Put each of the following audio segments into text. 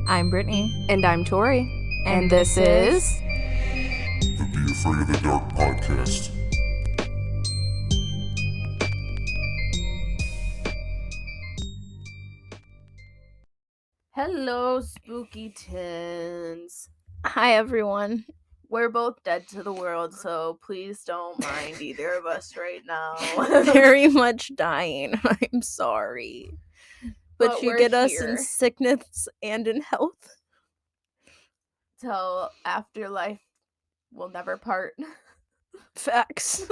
I'm Brittany. And I'm Tori. And this is the Be Afraid of the Dark podcast. Hello, Spookytins. Hi, everyone. We're both dead to the world, so please don't mind either of us right now. Very much dying. I'm sorry. But you we're get us here in sickness and in health. till afterlife will never part. Facts.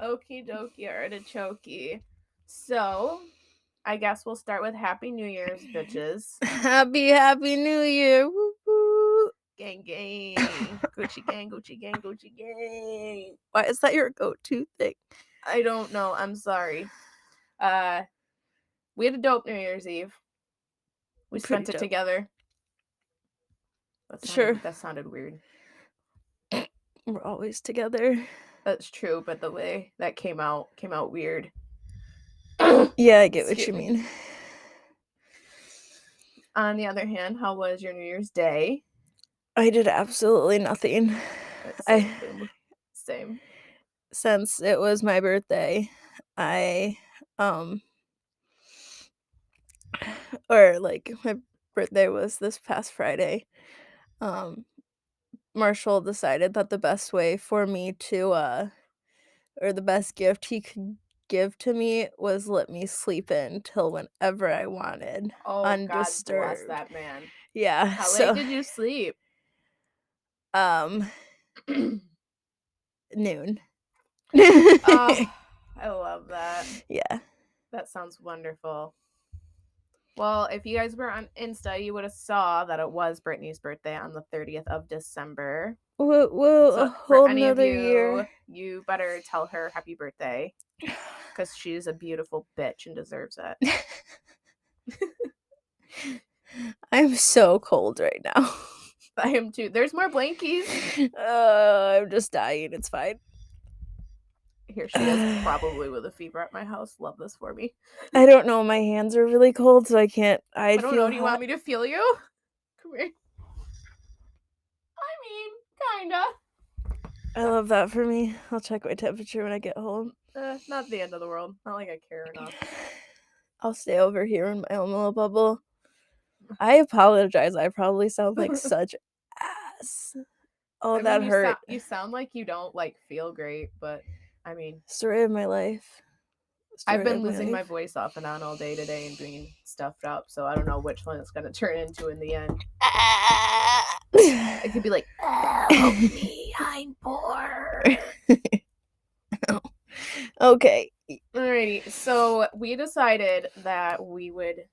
Okie dokie artichoke. So, I guess we'll start with Happy New Year's, bitches. Happy New Year. Woo woo. Gang, gang. Gucci gang, Gucci gang, Gucci gang. Why is that your go-to thing? I don't know. I'm sorry. We had a dope New Year's Eve. We spent it together. That sounded weird. We're always together. That's true, but the way that came out weird. Yeah, I get what you mean. On the other hand, how was your New Year's Day? I did absolutely nothing. Same. Since it was my birthday, my birthday was this past Friday. Marshall decided that the best way for me to or the best gift he could give to me was let me sleep in till whenever I wanted. Oh, undisturbed. God bless that man. Yeah. How late did you sleep? Noon. Oh, I love that. Yeah. That sounds wonderful. Well, if you guys were on Insta, you would have saw that it was Brittany's birthday on the 30th of December. Well, so a whole another year. You better tell her happy birthday, because she's a beautiful bitch and deserves it. I'm so cold right now. I am too. There's more blankies. I'm just dying. It's fine. Here she is, probably with a fever at my house. Love this for me. I don't know. My hands are really cold, so I can't. I don't know. Do you want me to feel you? Come here. I mean, kinda. I love that for me. I'll check my temperature when I get home. Not the end of the world. Not like I care enough. I'll stay over here in my own little bubble. I apologize. I probably sound like such ass. Oh, that hurt. You sound like you don't feel great, but I mean, story of my life. I've been losing my voice off and on all day today and being stuffed up, so I don't know which one it's gonna turn into in the end. It could be like, help me, I'm poor. Okay. Alrighty, so we decided that we would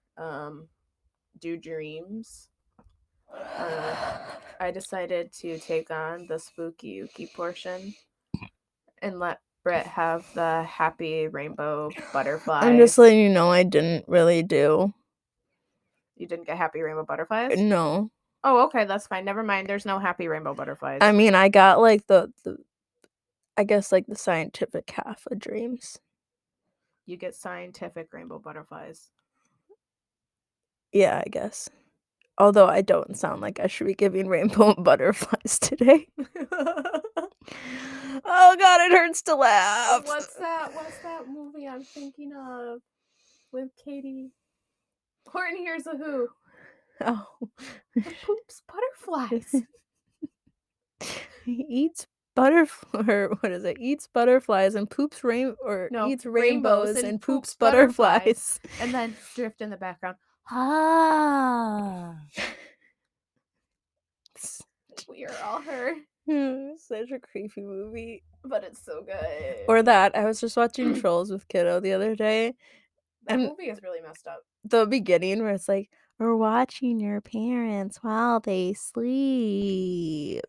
do dreams. I decided to take on the spooky ooky portion and let Britt have the happy rainbow butterflies. I'm just letting you know I didn't really do. You didn't get happy rainbow butterflies? No. Oh, okay, that's fine. Never mind. There's no happy rainbow butterflies. I mean, I got the I guess the scientific half of dreams. You get scientific rainbow butterflies. Yeah, I guess. Although I don't sound like I should be giving rainbow butterflies today. Oh God, it hurts to laugh. What's that movie I'm thinking of with Katie? Horton Hears a Who. Oh. He poops butterflies. He eats eats butterflies and poops eats rainbows and poops butterflies. And then drift in the background. Ah. We are all her. Such a creepy movie. But it's so good. Or that. I was just watching Trolls with Kiddo the other day. That movie is really messed up. The beginning where it's like, we're watching your parents while they sleep.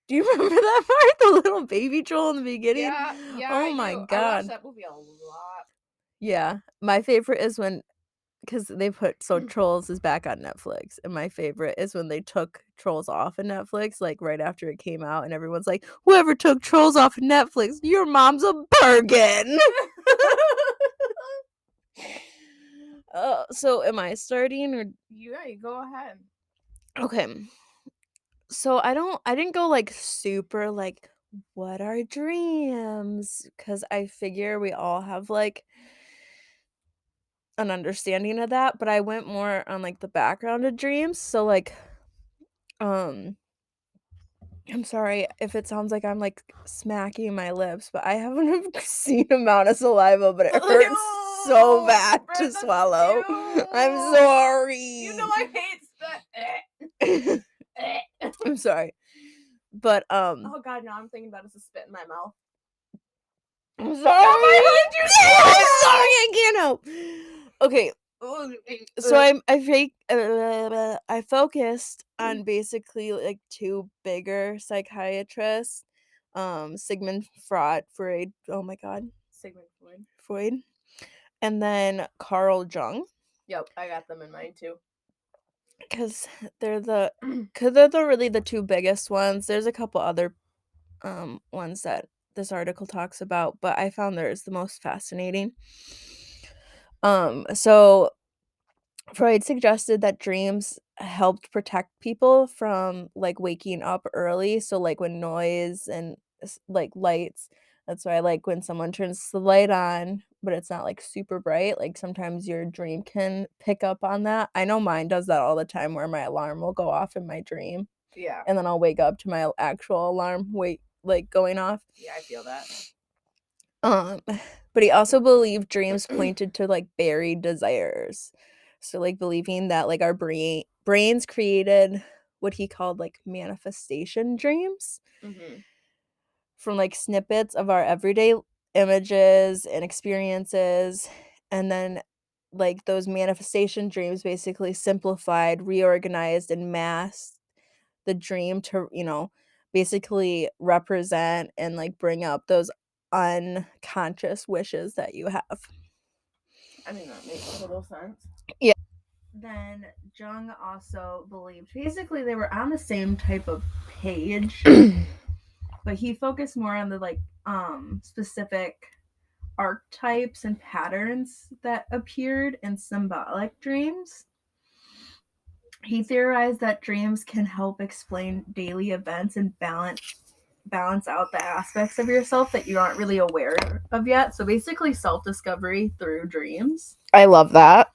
Do you remember that part? The little baby troll in the beginning? Yeah. Oh my God. I watched that movie a lot. Yeah. My favorite is when, because they put, Trolls is back on Netflix. And my favorite is when they took Trolls off of Netflix, right after it came out. And everyone's like, whoever took Trolls off of Netflix, your mom's a Bergen. So am I starting or Yeah, you go ahead. okay? So I didn't go like super like what are dreams? Because I figure we all have like an understanding of that, but I went more on like the background of dreams. So like um I'm sorry if it sounds like I'm like smacking my lips, but I have an obscene amount of saliva, but it hurts so Ew, bad to Brenda, swallow. ew. I'm sorry. You know I hate spit. I'm sorry. But Oh god, now I'm thinking about it as a spit in my mouth. I'm sorry. my I'm sorry, I can't help. Okay. So I focused on basically like two bigger psychiatrists, Sigmund Freud. Oh my god, Sigmund Freud. Freud, and then Carl Jung, Yep, I got them in mind too. because they're really the two biggest ones. There's a couple other ones that this article talks about, but I found theirs the most fascinating. So Freud suggested that dreams helped protect people from like waking up early. So like when noise and like lights, that's why like when someone turns the light on, but it's not like super bright, like sometimes your dream can pick up on that. I know mine does that all the time where my alarm will go off in my dream. Yeah. And then I'll wake up to my actual alarm like going off. Yeah, I feel that. But he also believed dreams pointed to like buried desires. So like believing that like our brains created what he called like manifestation dreams from like snippets of our everyday images and experiences, and then like those manifestation dreams basically simplified, reorganized, and masked the dream to, basically represent and like bring up those unconscious wishes that you have. I mean, that makes total sense. Yeah. Then Jung also believed basically they were on the same type of page, but he focused more on the like specific archetypes and patterns that appeared in symbolic dreams. He theorized that dreams can help explain daily events and balance out the aspects of yourself that you aren't really aware of yet. So basically self-discovery through dreams. I love that.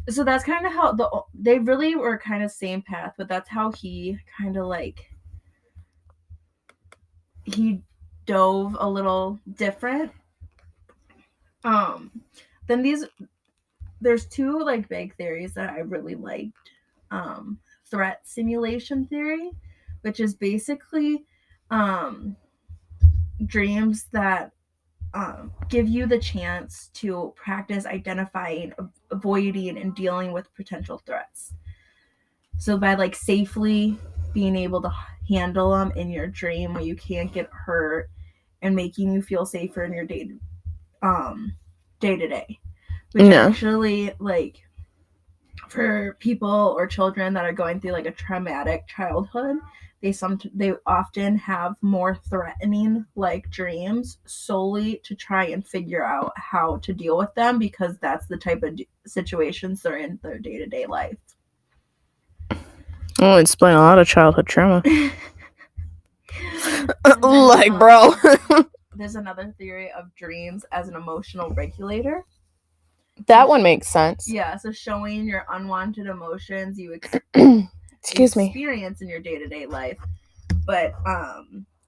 So that's kind of how they really were kind of same path, but that's how he kind of like he dove a little different. Then there's two like big theories that I really liked. Threat simulation theory, which is basically dreams that give you the chance to practice identifying, avoiding, and dealing with potential threats. So by like safely being able to handle them in your dream where you can't get hurt, and making you feel safer in your day to day, which actually like for people or children that are going through like a traumatic childhood, they often have more threatening like dreams solely to try and figure out how to deal with them, because that's the type of situations they're in their day-to-day life. I'll explain a lot of childhood trauma. Like, bro. There's another theory of dreams as an emotional regulator. That one makes sense. Yeah, so showing your unwanted emotions you experience in your day-to-day life. But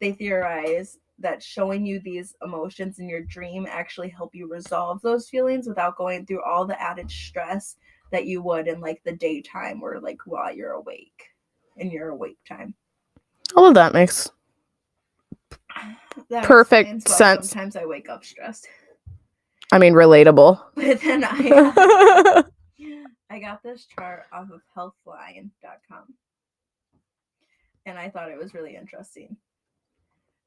they theorize that showing you these emotions in your dream actually help you resolve those feelings without going through all the added stress that you would in like the daytime or like while you're awake, in your awake time. All of that makes perfect sense. Sometimes I wake up stressed. I mean, relatable. But then I got this chart off of healthline.com. And I thought it was really interesting.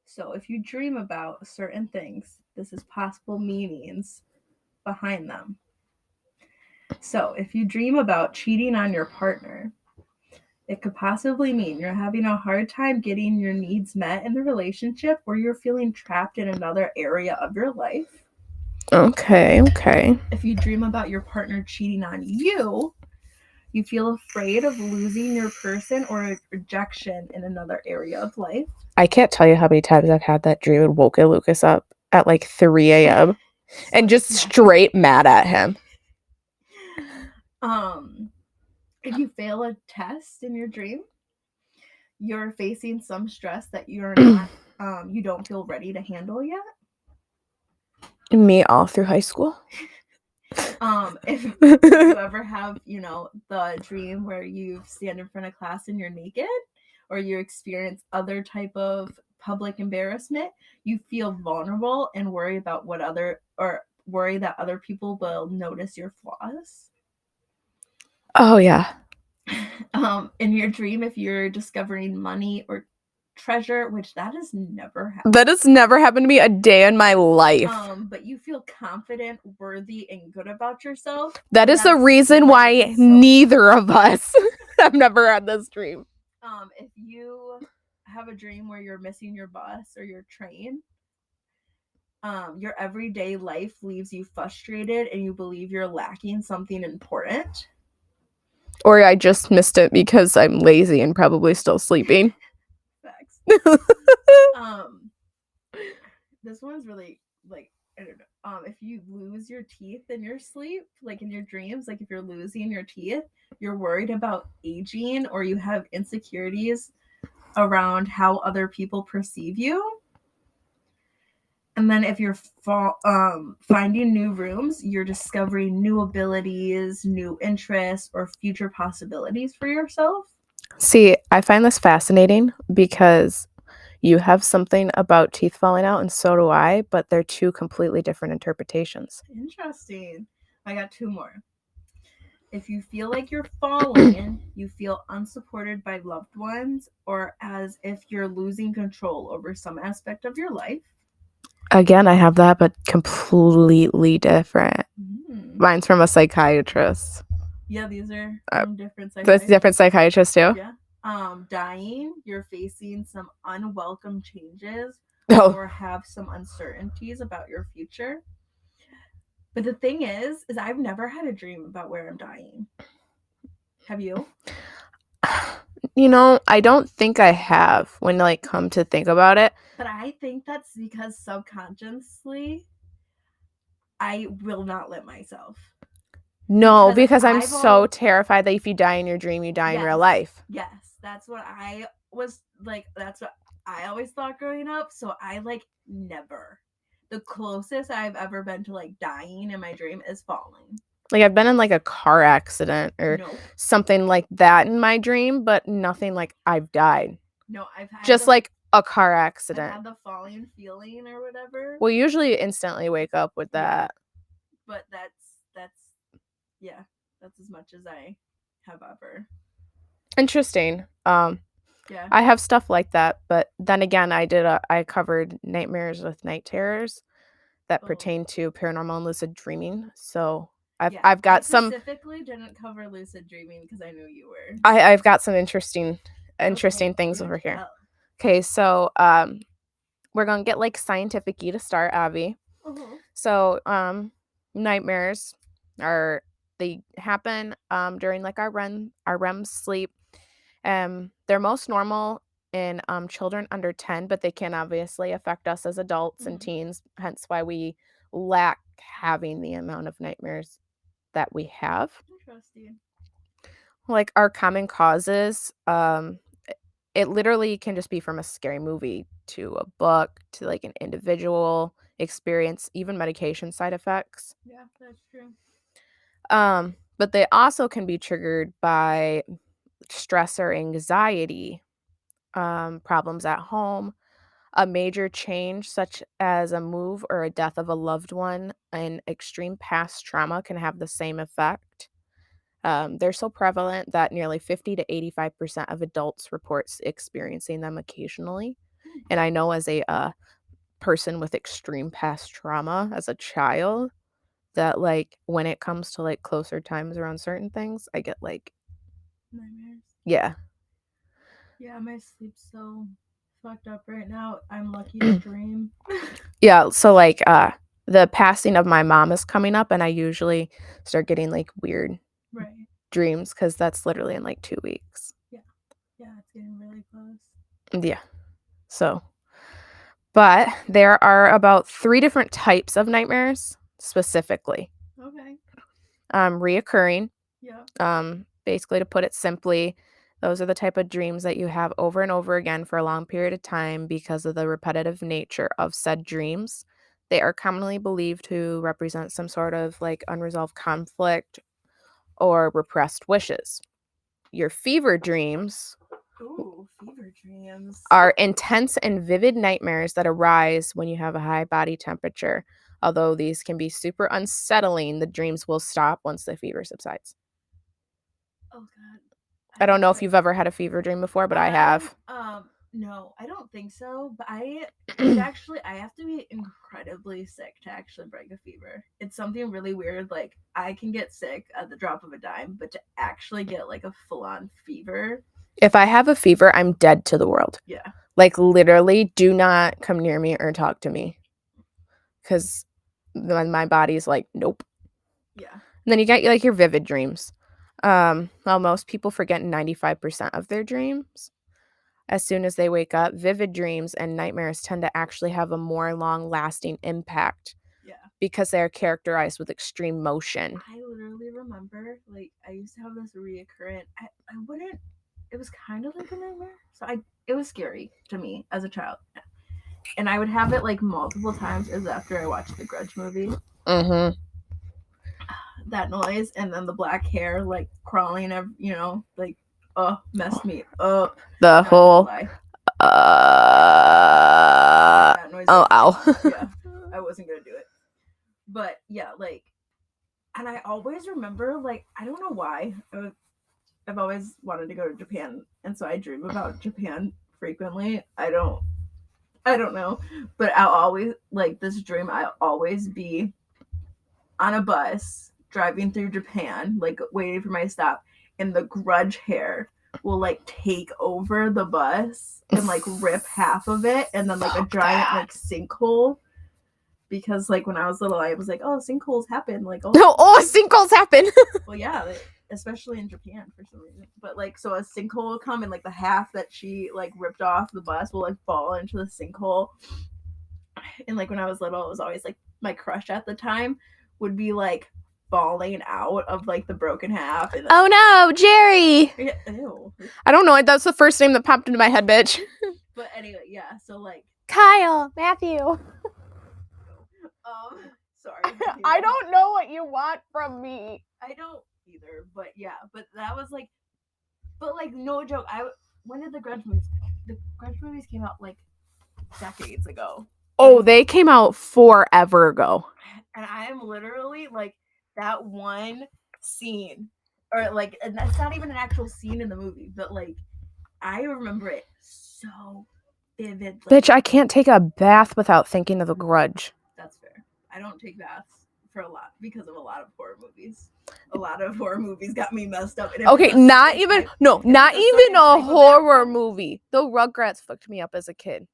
So if you dream about certain things, this is possible meanings behind them. So if you dream about cheating on your partner, it could possibly mean you're having a hard time getting your needs met in the relationship, or you're feeling trapped in another area of your life. Okay. If you dream about your partner cheating on you, you feel afraid of losing your person or rejection in another area of life. I can't tell you how many times I've had that dream and woke Lucas up at like 3 a.m. and just straight mad at him. If you fail a test in your dream, you're facing some stress that you're not, you don't feel ready to handle yet. Me all through high school. If you ever have, the dream where you stand in front of class and you're naked, or you experience other type of public embarrassment, you feel vulnerable and worry about worry that other people will notice your flaws. Oh yeah. In your dream, if you're discovering money or treasure, which that has never happened. That has never happened to me a day in my life. But you feel confident, worthy, and good about yourself. That is the reason why neither of us have never had this dream. If you have a dream where you're missing your bus or your train, your everyday life leaves you frustrated and you believe you're lacking something important. Or I just missed it because I'm lazy and probably still sleeping. Facts. This one's really, like, I don't know. If you lose your teeth in your sleep, like in your dreams, like if you're losing your teeth, you're worried about aging, or you have insecurities around how other people perceive you. And then if you're finding new rooms, you're discovering new abilities, new interests, or future possibilities for yourself. See, I find this fascinating because you have something about teeth falling out and so do I, but they're two completely different interpretations. Interesting. I got two more. If you feel like you're falling, you feel unsupported by loved ones, or as if you're losing control over some aspect of your life. Again, I have that, but completely different. Mine's from a psychiatrist. Yeah, these are from different psychiatrists. That's different psychiatrists too? Yeah. Dying, you're facing some unwelcome changes or have some uncertainties about your future. But the thing is I've never had a dream about where I'm dying. Have you? I don't think I have when come to think about it. But I think that's because subconsciously I will not let myself. No, because I'm so terrified that if you die in your dream, you die in real life. Yes, that's what I was like. That's what I always thought growing up. So I never. The closest I've ever been to dying in my dream is falling. I've been in a car accident or something like that in my dream, but nothing I've died. No, I've had just a car accident. I've had the falling feeling or whatever. Well, usually instantly wake up with that. Yeah. But that's as much as I have ever. Interesting. Yeah. I have stuff like that, but then again, I covered nightmares with night terrors that pertain to paranormal and lucid dreaming. So I've got some. Specifically didn't cover lucid dreaming because I knew you were. I've got some interesting things over here. Okay, so we're gonna get scientific-y to start, Abby. Uh-huh. So nightmares they happen during our REM sleep. They're most normal in children under 10, but they can obviously affect us as adults and teens, hence why we lack having the amount of nightmares that we have. Interesting. Our common causes, it literally can just be from a scary movie to a book to an individual experience, even medication side effects. Yeah, that's true. But they also can be triggered by stress or anxiety, problems at home, a major change such as a move or a death of a loved one, and extreme past trauma can have the same effect. They're so prevalent that nearly 50 to 85% of adults reports experiencing them occasionally. And I know as a person with extreme past trauma as a child that when it comes to closer times around certain things, I get nightmares. Yeah. Yeah, my sleep's so fucked up right now. I'm lucky to dream. Yeah, so the passing of my mom is coming up, and I usually start getting like weird Right. dreams because that's literally in like 2 weeks. Yeah, it's getting really close. Yeah. So, but there are about 3 different types of nightmares specifically. Okay. Reoccurring. Yeah. Basically, to put it simply, those are the type of dreams that you have over and over again for a long period of time because of the repetitive nature of said dreams. They are commonly believed to represent some sort of like unresolved conflict or repressed wishes. Your fever dreams Ooh, fever dreams. are intense and vivid nightmares that arise when you have a high body temperature. Although these can be super unsettling, the dreams will stop once the fever subsides. Oh God. I don't know if you've ever had a fever dream before, but I have. No, I don't think so. But I have to be incredibly sick to actually break a fever. It's something really weird. Like I can get sick at the drop of a dime, but to actually get like a full-on fever. If I have a fever, I'm dead to the world. Yeah. Like literally, do not come near me or talk to me. Because my body's like, nope. Yeah. And then you get like your vivid dreams. Well, most people forget 95% of their dreams. As soon as they wake up, vivid dreams and nightmares tend to actually have a more long-lasting impact. Yeah. Because they are characterized with extreme motion. I literally remember, like, I used to have this reoccurrent. I wouldn't. It was kind of like a nightmare. So it was scary to me as a child, and I would have it like multiple times. Is after I watched the Grudge movie. Mm-hmm. That noise, and then the black hair like crawling, like messed me up. The whole that noise ow. Yeah, I wasn't gonna do it, but yeah, like, and I always remember, like, I don't know why I've always wanted to go to Japan, and so I dream about Japan frequently. I don't know, but I'll always like this dream. I'll always be on a bus driving through Japan, like waiting for my stop, and the Grudge hair will like take over the bus and like rip half of it, and then like a giant like sinkhole. Because like when I was little, I was like, oh, sinkholes happen. Like sinkholes happen. Well, yeah, especially in Japan for some reason. But like, so a sinkhole will come, and like the half that she like ripped off the bus will like fall into the sinkhole. And like when I was little, it was always like my crush at the time would be like falling out of like the broken half. And oh no, Jerry! Yeah, ew. I don't know. That's the first name that popped into my head, bitch. But anyway, yeah. So like Kyle, Matthew. Sorry. I don't know what you want from me. I don't either. But yeah. But that was like. But like no joke. When did the Grudge movies? The Grudge movies came out like decades ago. Oh, they came out forever ago. And I am literally like that one scene, or like, and that's not even an actual scene in the movie, but like I remember it so vividly. Bitch, I can't take a bath without thinking of The Grudge. That's fair. I don't take baths because of a lot of horror movies. A lot of horror movies got me messed up. Okay, not even a horror movie. The Rugrats fucked me up as a kid.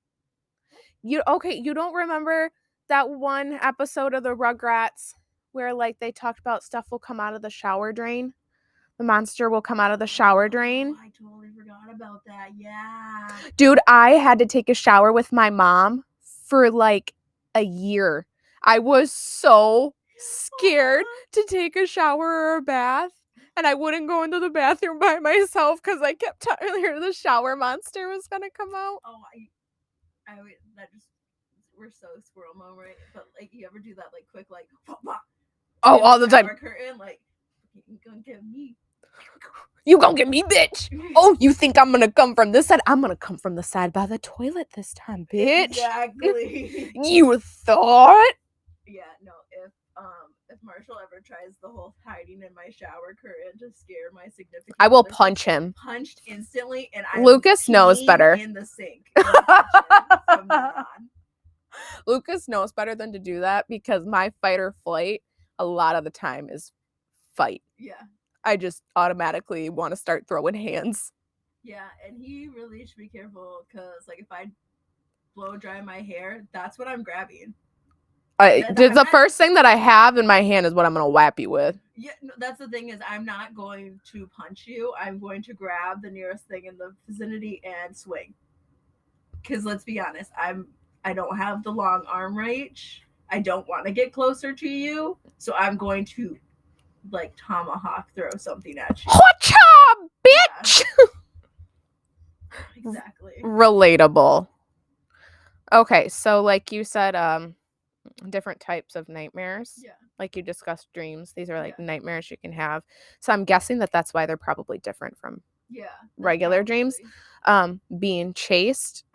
You don't remember that one episode of the Rugrats where like they talked about stuff will come out of the shower drain? The monster will come out of the shower drain. Oh, I totally forgot about that. Yeah. Dude, I had to take a shower with my mom for like a year. I was so scared to take a shower or a bath. And I wouldn't go into the bathroom by myself because I kept telling her the shower monster was going to come out. Oh, we're so squirrel mom, right? But like, you ever do that like quick like all the time. Curtain, like, you gonna get me? You gonna get me, bitch? Oh, you think I'm gonna come from this side? I'm gonna come from the side by the toilet this time, bitch. Exactly. You thought? Yeah, no. If Marshall ever tries the whole hiding in my shower curtain to scare my significant I will other, punch him. Punched instantly, and I Lucas knows better. In the sink. In the kitchen from then on. Lucas knows better than to do that because my fight or flight a lot of the time is fight. Yeah. I just automatically want to start throwing hands. Yeah, and he really should be careful because like if I blow dry my hair, that's what I'm grabbing. The first thing that I have in my hand is what I'm gonna whap you with. Yeah, no, that's the thing is I'm not going to punch you. I'm going to grab the nearest thing in the vicinity and swing. Because let's be honest, I don't have the long arm reach. I don't want to get closer to you, so I'm going to like tomahawk throw something at you. Hotcha, bitch. Yeah. Exactly. Relatable. Okay, so like you said, different types of nightmares. Yeah. Like you discussed dreams. These are like nightmares you can have. So I'm guessing that that's why they're probably different from regular dreams. Being chased.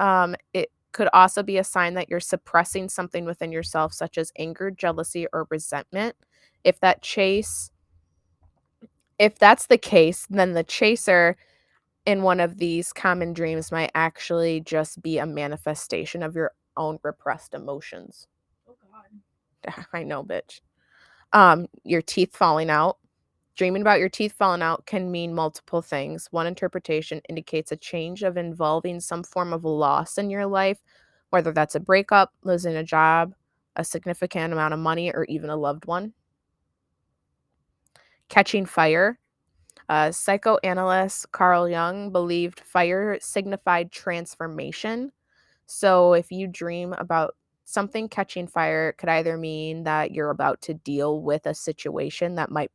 It could also be a sign that you're suppressing something within yourself, such as anger, jealousy, or resentment. If that's the case, then the chaser in one of these common dreams might actually just be a manifestation of your own repressed emotions. Oh God. I know, bitch. Your teeth falling out. Dreaming about your teeth falling out can mean multiple things. One interpretation indicates a change of involving some form of loss in your life, whether that's a breakup, losing a job, a significant amount of money, or even a loved one. Catching fire. Psychoanalyst Carl Jung believed fire signified transformation. So if you dream about something catching fire, it could either mean that you're about to deal with a situation that might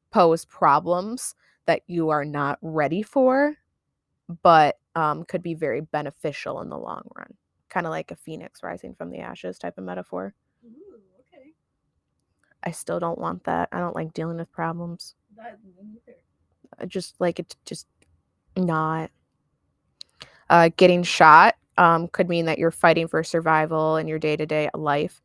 pose problems that you are not ready for, but could be very beneficial in the long run. Kind of like a phoenix rising from the ashes type of metaphor. Ooh, okay. I still don't want that. I don't like dealing with problems. That me neither. I just like it, just not. Getting shot could mean that you're fighting for survival in your day-to-day life.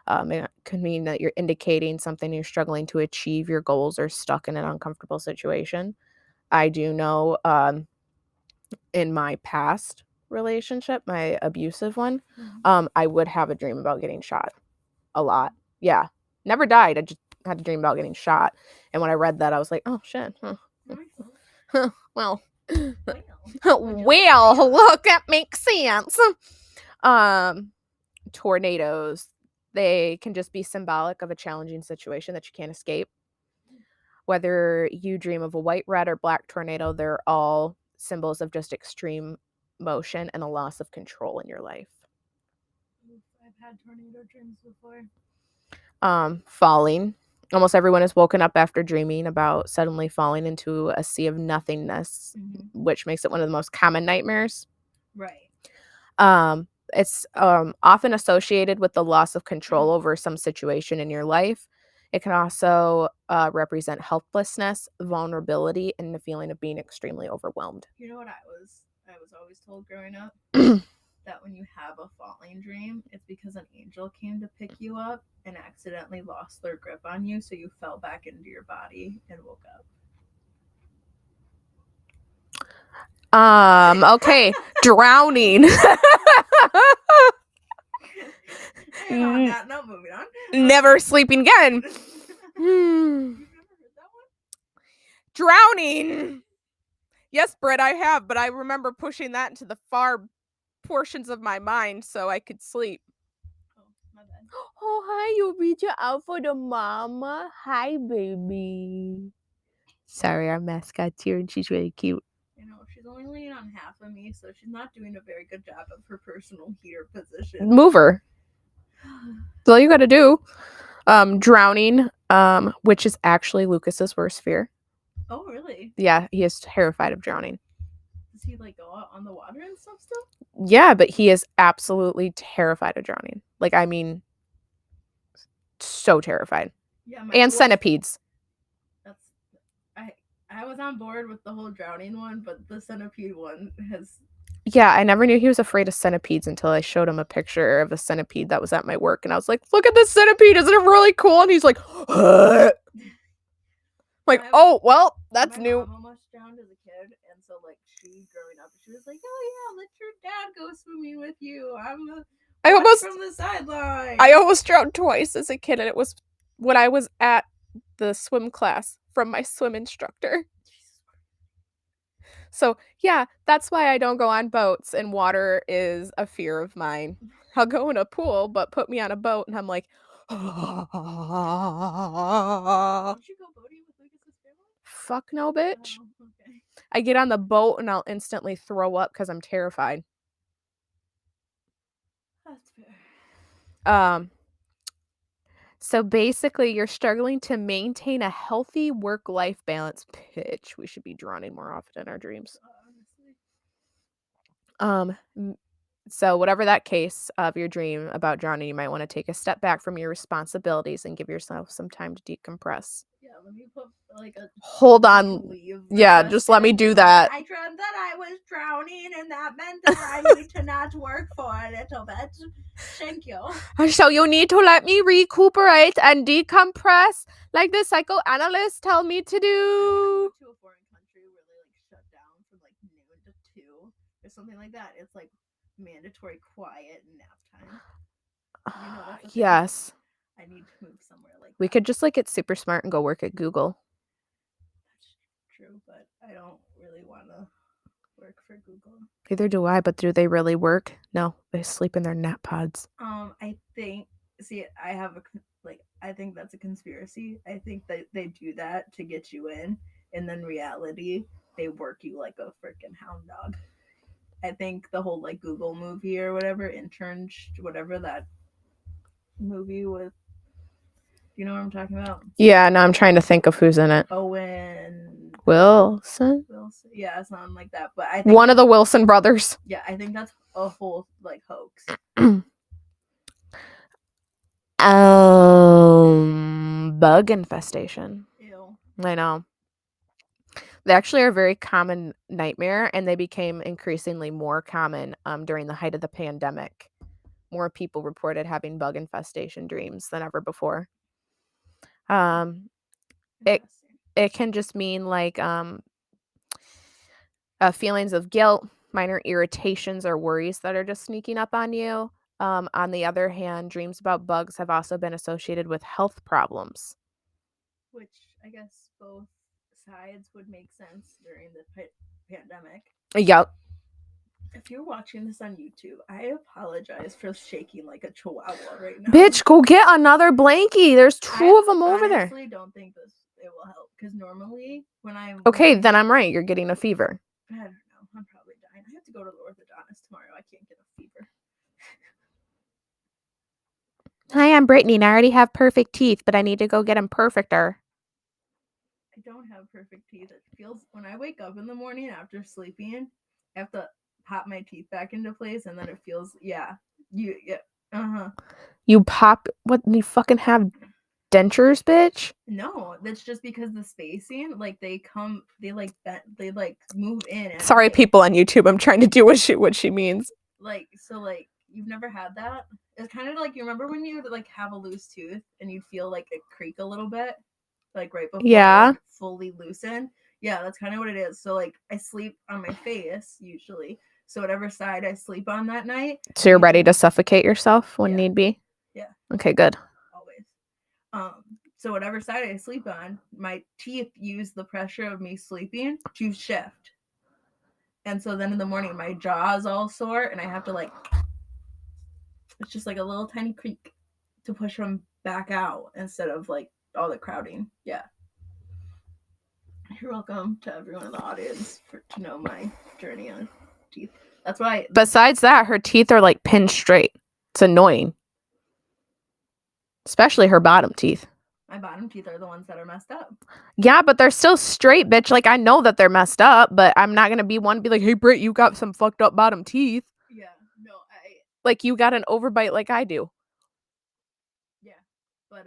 It could mean that you're indicating something you're struggling to achieve your goals or stuck in an uncomfortable situation. I do know in my past relationship, my abusive one, I would have a dream about getting shot a lot. Yeah. Never died. I just had a dream about getting shot. And when I read that, I was like, oh, shit. Well, look, that makes sense. Tornadoes, they can just be symbolic of a challenging situation that you can't escape. Whether you dream of a white, red, or black tornado, they're all symbols of just extreme motion and a loss of control in your life. I've had tornado dreams before. Falling. Almost everyone has woken up after dreaming about suddenly falling into a sea of nothingness, which makes it one of the most common nightmares. Right. It's often associated with the loss of control over some situation in your life. It can also represent helplessness, vulnerability, and the feeling of being extremely overwhelmed. You know what I was always told growing up? That when you have a falling dream, it's because an angel came to pick you up and accidentally lost their grip on you, so you fell back into your body and woke up. Okay, drowning. On that note, moving on. Never sleeping again. You've never heard that one? Drowning. Yes, Britt, I have, but I remember pushing that into the far portions of my mind so I could sleep. Oh, my bad. Oh, hi, you reach out for the mama. Hi, baby. Sorry, our mascot's here and she's really cute. You know, she's only laying on half of me, so she's not doing a very good job of her personal heater position. Move her. That's all you gotta do. Drowning, which is actually Lucas's worst fear. Oh, really? Yeah, he is terrified of drowning. Does he like go out on the water and stuff still? Yeah, but he is absolutely terrified of drowning. Like, I mean, so terrified. Yeah, and centipedes. I was on board with the whole drowning one, but the centipede one has... Yeah, I never knew he was afraid of centipedes until I showed him a picture of a centipede that was at my work, and I was like, look at this centipede, isn't it really cool? And he's like, like, oh, well, that's new. My mom almost drowned as a kid, and so, like, she, growing up, she was like, oh, yeah, let your dad go swimming with you. I almost from the sideline. I almost drowned twice as a kid, and it was when I was at the swim class from my swim instructor. So, yeah, that's why I don't go on boats, and water is a fear of mine. I'll go in a pool, but put me on a boat, and I'm like, Don't you go boating with Lucas's family? fuck no, bitch. Oh, okay. I get on the boat and I'll instantly throw up because I'm terrified. That's fair. So basically, you're struggling to maintain a healthy work-life balance. Bitch, we should be drowning more often in our dreams. Honestly. So whatever that case of your dream about drowning, you might want to take a step back from your responsibilities and give yourself some time to decompress. Yeah, let me put like a Hold on. Yeah, just let me do that. I dreamt that I was drowning, and that meant that I need to not work for a little bit. Thank you. So you need to let me recuperate and decompress like the psychoanalysts tell me to I do. went to a foreign country where they like shut down from like noon to 2 or something like that. It's like mandatory quiet and nap time. You know that's a thing? Yes. I need to move somewhere like We that. could just like get super smart and go work at Google. That's true, but I don't really want to work for Google. Neither do I, but do they really work? No, they sleep in their nap pods. I think. See, I think that's a conspiracy. I think that they do that to get you in, and then reality, they work you like a freaking hound dog. I think the whole like Google movie or whatever, whatever that movie with. You know what I'm talking about? Yeah, now I'm trying to think of who's in it. Owen Wilson? Yeah, something like that. But I think One of the Wilson brothers. Yeah, I think that's a whole like hoax. Bug infestation. Ew. I know. They actually are a very common nightmare, and they became increasingly more common during the height of the pandemic. More people reported having bug infestation dreams than ever before. It can just mean like feelings of guilt, minor irritations or worries that are just sneaking up on you. On the other hand, dreams about bugs have also been associated with health problems. Which I guess both sides would make sense during the pandemic. Yep. If you're watching this on YouTube, I apologize for shaking like a chihuahua right now. Bitch, go get another blankie. There's two of them over there. I honestly don't think it will help because normally when I'm okay, then I'm right. You're getting a fever. I don't know. I'm probably dying. I have to go to the orthodontist tomorrow. I can't get a fever. Hi, I'm Brittany, and I already have perfect teeth, but I need to go get them perfecter. I don't have perfect teeth. It feels when I wake up in the morning after sleeping, I have to pop my teeth back into place, and then it feels You pop what? You fucking have dentures, bitch? No, that's just because the spacing, like they move in. Sorry, people on YouTube. I'm trying to do what she means. Like you've never had that? It's kind of like you remember when you like have a loose tooth and you'd feel like it creak a little bit, like right before it fully loosen. Yeah, that's kind of what it is. So like I sleep on my face usually. So whatever side I sleep on that night. So you're ready to suffocate yourself when need be? Yeah. Okay, good. Always. So whatever side I sleep on, my teeth use the pressure of me sleeping to shift. And so then in the morning, my jaw is all sore, and I have to it's just like a little tiny creak to push them back out instead of like all the crowding. Yeah. You're welcome to everyone in the audience to know my journey on teeth. That's why. Besides that, her teeth are like pinned straight. It's annoying. Especially her bottom teeth. My bottom teeth are the ones that are messed up. Yeah, but they're still straight, bitch. Like, I know that they're messed up, but I'm not going to be one to be like, hey, Britt, you got some fucked up bottom teeth. Yeah, no, like, you got an overbite like I do. Yeah, but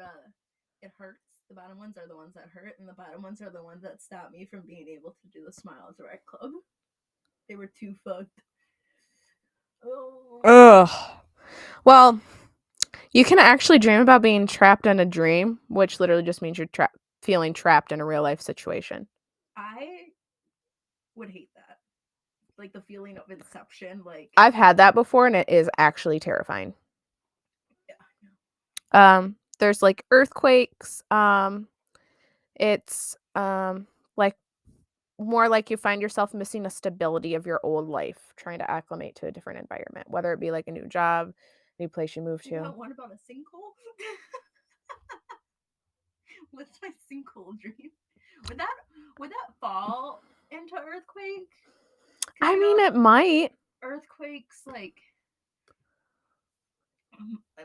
it hurts. The bottom ones are the ones that hurt, and the bottom ones are the ones that stop me from being able to do the Smile Direct Club. They were too fucked. Oh. Ugh. Well, you can actually dream about being trapped in a dream, which literally just means you're feeling trapped in a real life situation. I would hate that. Like the feeling of inception. Like I've had that before, and it is actually terrifying. Yeah. There's like earthquakes. It's like more like you find yourself missing a stability of your old life, trying to acclimate to a different environment, whether it be like a new job, New place you moved You to. got one about a sinkhole? What's my sinkhole dream? Would that fall into earthquake? 'Cause I you mean, know, it might. earthquakes like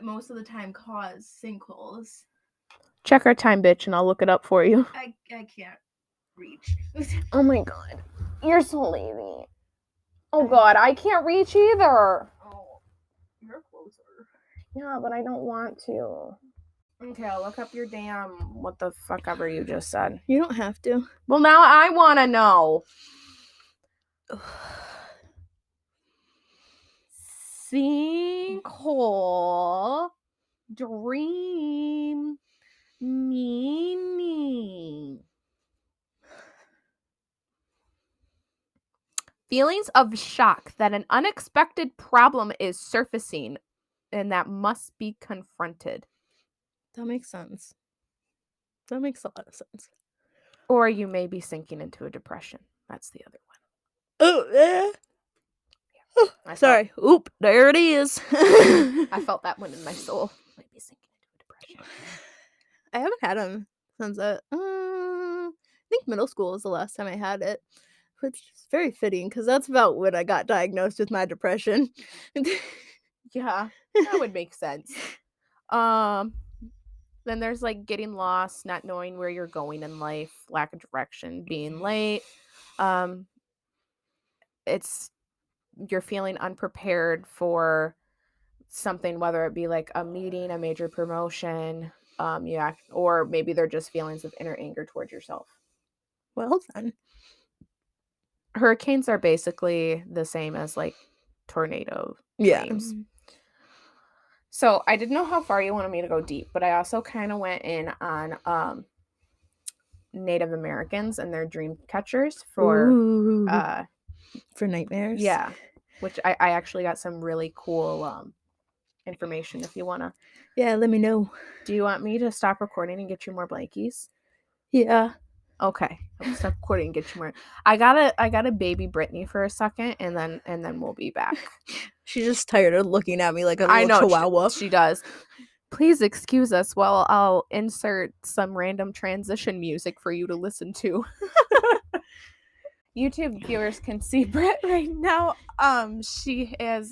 most of the time cause sinkholes. Check our time, bitch, and I'll look it up for you. I can't reach. Oh my god. You're so lazy. Oh god, I can't reach either. Oh, you're closer. Yeah, but I don't want to. Okay, I'll look up your damn what the fuck ever you just said. You don't have to. Well, now I want to know. Sinkhole dream meaning. Feelings of shock that an unexpected problem is surfacing and that must be confronted. That makes sense. That makes a lot of sense. Or you may be sinking into a depression. That's the other one. Oh, yeah. I Sorry. Oop, there it is. I felt that one in my soul. Might be sinking into a depression. I haven't had them since I think middle school was the last time I had it, which is very fitting because that's about when I got diagnosed with my depression. Yeah, that would make sense. Then there's like getting lost, not knowing where you're going in life, lack of direction, being late. You're feeling unprepared for something, whether it be like a meeting, a major promotion, or maybe they're just feelings of inner anger towards yourself. Well then. Hurricanes are basically the same as like tornado dreams. So I didn't know how far you wanted me to go deep, but I also kind of went in on Native Americans and their dream catchers for nightmares. Yeah, which I actually got some really cool information if you want to. Yeah, let me know. Do you want me to stop recording and get you more blankies? Yeah. Okay, I'll stop recording and get you more. I gotta baby Brittany for a second, and then we'll be back. She's just tired of looking at me like a little chihuahua. She does. Please excuse us while I'll insert some random transition music for you to listen to. YouTube viewers can see Britt right now. She is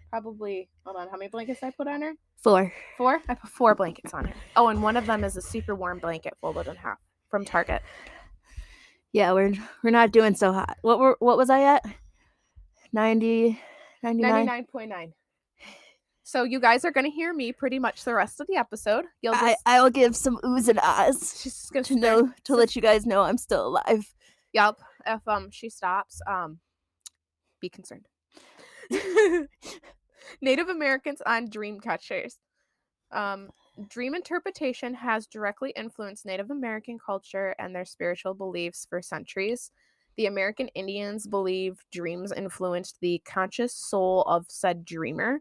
probably, hold on, how many blankets I put on her? 4. 4? I put 4 blankets on her. Oh, and one of them is a super warm blanket folded in half from Target. Yeah, we're not doing so hot. What was I at? 99? 99.9. So you guys are going to hear me pretty much the rest of the episode. I'll give some oohs and ahhs. She's just going to let you guys know I'm still alive. Yep. If she stops, be concerned. Native Americans on dream catchers. Dream interpretation has directly influenced Native American culture and their spiritual beliefs for centuries. The American Indians believe dreams influenced the conscious soul of said dreamer,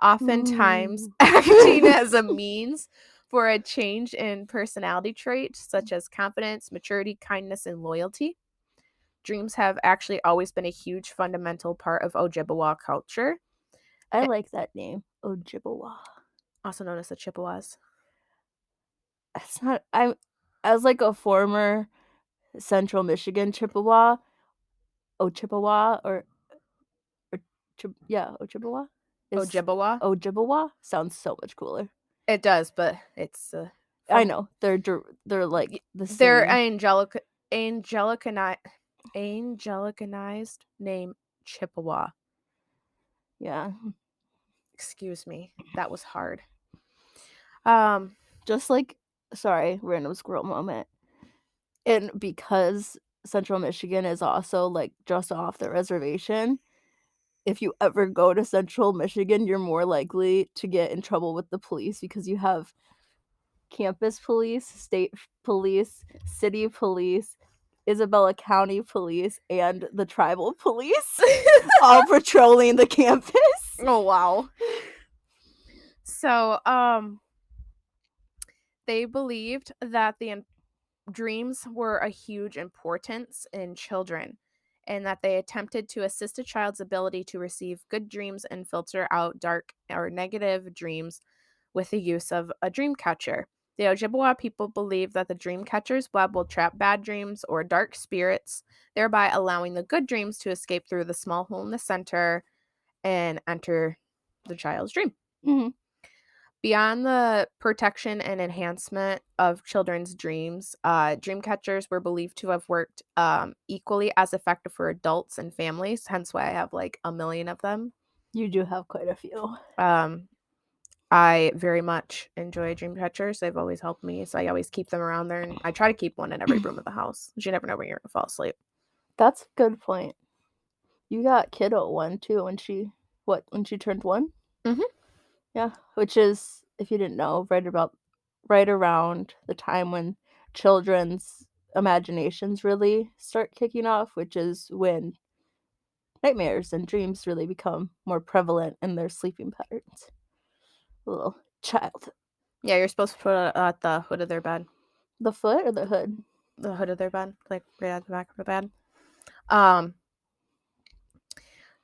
oftentimes acting as a means for a change in personality traits such as confidence, maturity, kindness, and loyalty. Dreams have actually always been a huge fundamental part of Ojibwa culture. I like that name, Ojibwa. Also known as the Chippewas. It's not. I was like a former Central Michigan Chippewa, Ojibwa Ojibwa. Ojibwa sounds so much cooler. It does, but it's. I know they're like the same. They're angelicanized name Chippewa. Yeah. Excuse me, that was hard. Just like, sorry, random squirrel moment. And because Central Michigan is also like just off the reservation, if you ever go to Central Michigan, you're more likely to get in trouble with the police because you have campus police, state police, city police, Isabella County police, and the tribal police all patrolling the campus. Oh, wow. So, they believed that the dreams were a huge importance in children, and that they attempted to assist a child's ability to receive good dreams and filter out dark or negative dreams with the use of a dream catcher. The Ojibwa people believe that the dream catcher's web will trap bad dreams or dark spirits, thereby allowing the good dreams to escape through the small hole in the center and enter the child's dream. Mm-hmm. Beyond the protection and enhancement of children's dreams, dream catchers were believed to have worked equally as effective for adults and families, hence why I have like a million of them. You do have quite a few. I very much enjoy dream catchers. They've always helped me, so I always keep them around there, and I try to keep one in every room of the house. You never know when you're going to fall asleep. That's a good point. You got kiddo one too when she turned 1? Mhm. Yeah, which is, if you didn't know, right around the time when children's imaginations really start kicking off, which is when nightmares and dreams really become more prevalent in their sleeping patterns. Little child. Yeah, you're supposed to put it at the hood of their bed. The foot or the hood? The hood of their bed, like right at the back of the bed.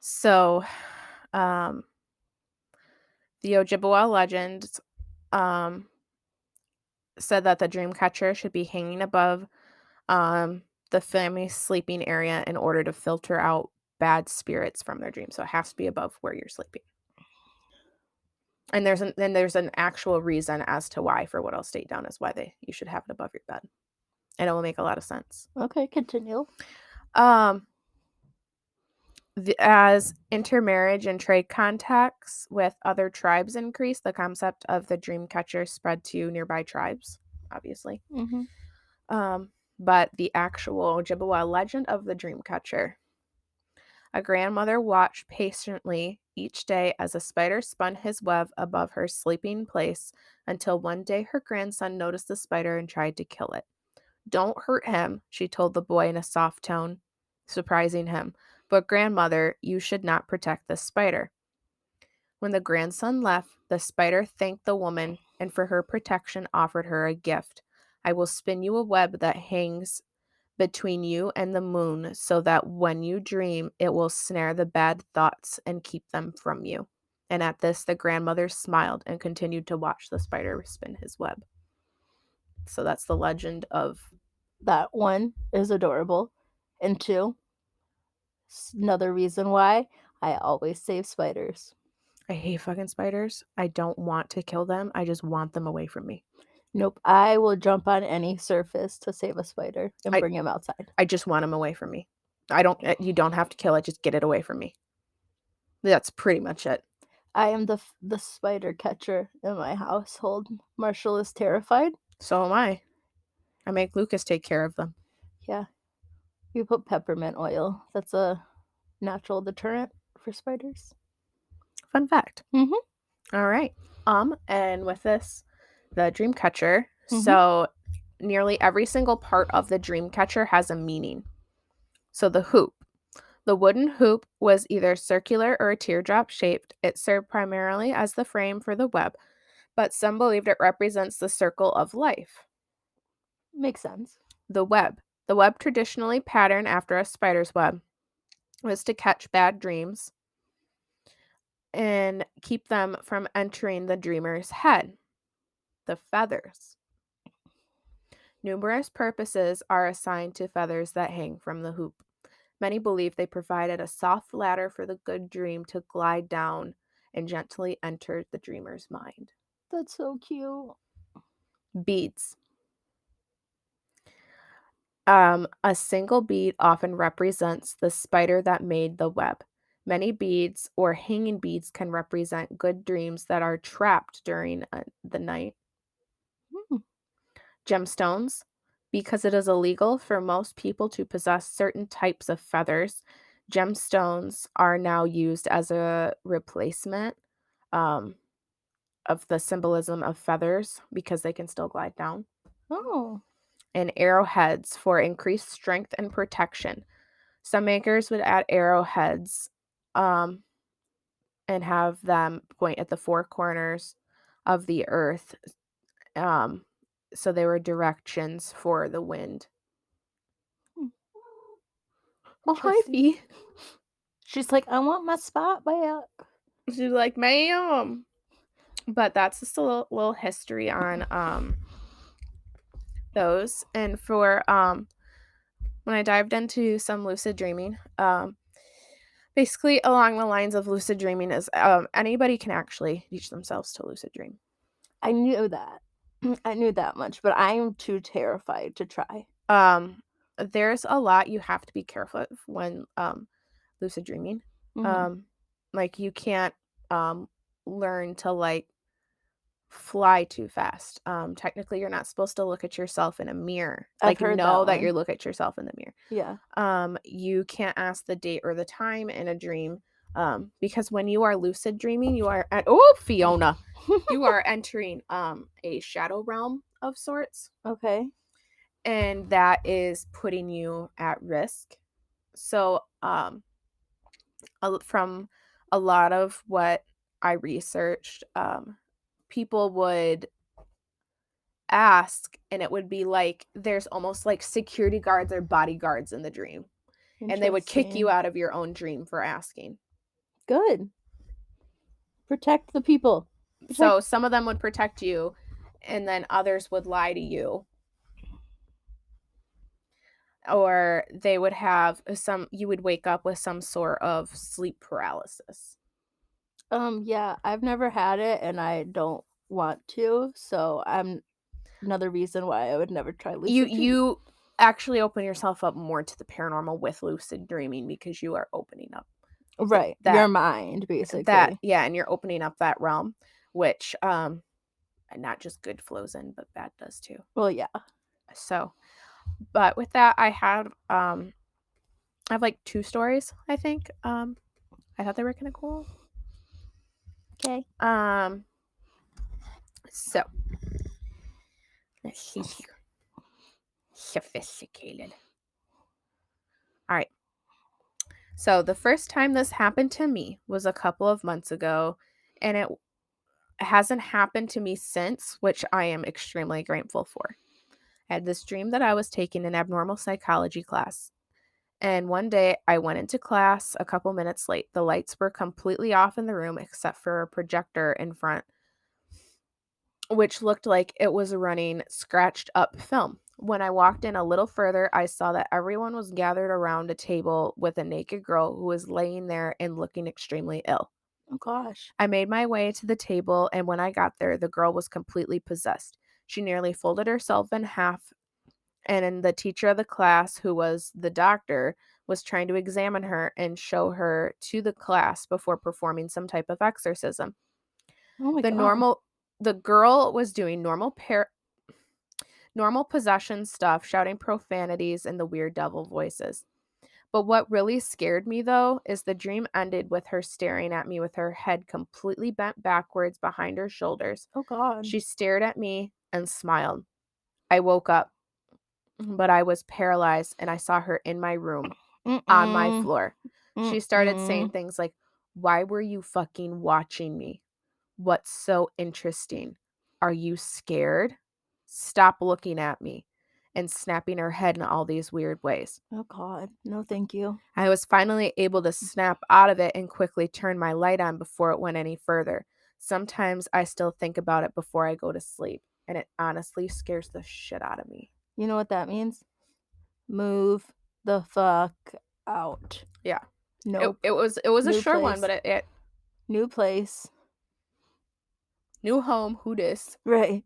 So, the Ojibwa legend said that the dream catcher should be hanging above the family's sleeping area in order to filter out bad spirits from their dreams. So it has to be above where you're sleeping. And there's an actual reason as to why, for what I'll state down as why you should have it above your bed. And it will make a lot of sense. Okay, continue. As intermarriage and trade contacts with other tribes increased, the concept of the dream catcher spread to nearby tribes, obviously. Mm-hmm. But the actual Ojibwa legend of the dream catcher. A grandmother watched patiently each day as a spider spun his web above her sleeping place until one day her grandson noticed the spider and tried to kill it. "Don't hurt him," she told the boy in a soft tone, surprising him. "But grandmother, you should not protect the spider." When the grandson left, the spider thanked the woman and for her protection offered her a gift. "I will spin you a web that hangs between you and the moon so that when you dream, it will snare the bad thoughts and keep them from you." And at this, the grandmother smiled and continued to watch the spider spin his web. So that's the legend of that. One is adorable, and two, another reason why I always save spiders. I hate fucking spiders. I don't want to kill them. I just want them away from me. Nope, I will jump on any surface to save a spider and bring him outside. I just want him away from me. You don't have to kill it. Just get it away from me. That's pretty much it. I am the spider catcher in my household. Marshall is terrified. So am I. I make Lucas take care of them. Yeah. We put peppermint oil. That's a natural deterrent for spiders. Fun fact. Mm-hmm. All right. And with this, the dream catcher. Mm-hmm. So nearly every single part of the dream catcher has a meaning. So the hoop. The wooden hoop was either circular or a teardrop shaped. It served primarily as the frame for the web, but some believed it represents the circle of life. Makes sense. The web. The web, traditionally patterned after a spider's web, was to catch bad dreams and keep them from entering the dreamer's head. The feathers. Numerous purposes are assigned to feathers that hang from the hoop. Many believe they provided a soft ladder for the good dream to glide down and gently enter the dreamer's mind. That's so cute. Beads. A single bead often represents the spider that made the web. Many beads or hanging beads can represent good dreams that are trapped during the night. Gemstones. Because it is illegal for most people to possess certain types of feathers, gemstones are now used as a replacement of the symbolism of feathers because they can still glide down. Oh. And arrowheads for increased strength and protection. Some makers would add arrowheads and have them point at the four corners of the earth. So they were directions for the wind. Oh, hi, Fee. She's like, I want my spot back. She's like, ma'am. But that's just a little history on those. And for when I dived into some lucid dreaming, basically along the lines of lucid dreaming is anybody can actually teach themselves to lucid dream. I knew that. I knew that much, but I'm too terrified to try. There's a lot you have to be careful of when lucid dreaming. Like you can't learn to like fly too fast. Technically you're not supposed to look at yourself in a mirror. I've heard that you look at yourself in the mirror. Yeah. You can't ask the date or the time in a dream. Because when you are lucid dreaming, you are Fiona. You are entering a shadow realm of sorts. Okay. And that is putting you at risk. So from a lot of what I researched, people would ask and it would be like there's almost like security guards or bodyguards in the dream, and they would kick you out of your own dream for asking. Good. Protect the people. So some of them would protect you and then others would lie to you, or they would have you would wake up with some sort of sleep paralysis. Yeah, I've never had it and I don't want to, so I'm another reason why I would never try lucid dreaming. You actually open yourself up more to the paranormal with lucid dreaming because you are opening up your mind, basically. And you're opening up that realm, which not just good flows in, but bad does too. Well, yeah. So, but with that, I have like 2 stories, I think. I thought they were kind of cool. Okay. So let's see here. Sophisticated. All right. So the first time this happened to me was a couple of months ago, and it hasn't happened to me since, which I am extremely grateful for. I had this dream that I was taking an abnormal psychology class. And one day I went into class a couple minutes late. The lights were completely off in the room except for a projector in front, which looked like it was running scratched up film. When I walked in a little further, I saw that everyone was gathered around a table with a naked girl who was laying there and looking extremely ill. Oh, gosh. I made my way to the table, and when I got there, the girl was completely possessed. She nearly folded herself in half, and the teacher of the class, who was the doctor, was trying to examine her and show her to the class before performing some type of exorcism. Oh my God. The girl was doing normal possession stuff, shouting profanities and the weird devil voices. But what really scared me, though, is the dream ended with her staring at me with her head completely bent backwards behind her shoulders. Oh, God. She stared at me and smiled. I woke up, but I was paralyzed, and I saw her in my room on my floor. She started saying things like, "Why were you fucking watching me? What's so interesting? Are you scared? Stop looking at me," and snapping her head in all these weird ways. Oh, God. No, thank you. I was finally able to snap out of it and quickly turn my light on before it went any further. Sometimes I still think about it before I go to sleep, and it honestly scares the shit out of me. You know what that means? Move the fuck out. Yeah. Nope. It was a short one, but it new place. New home, who dis? Right.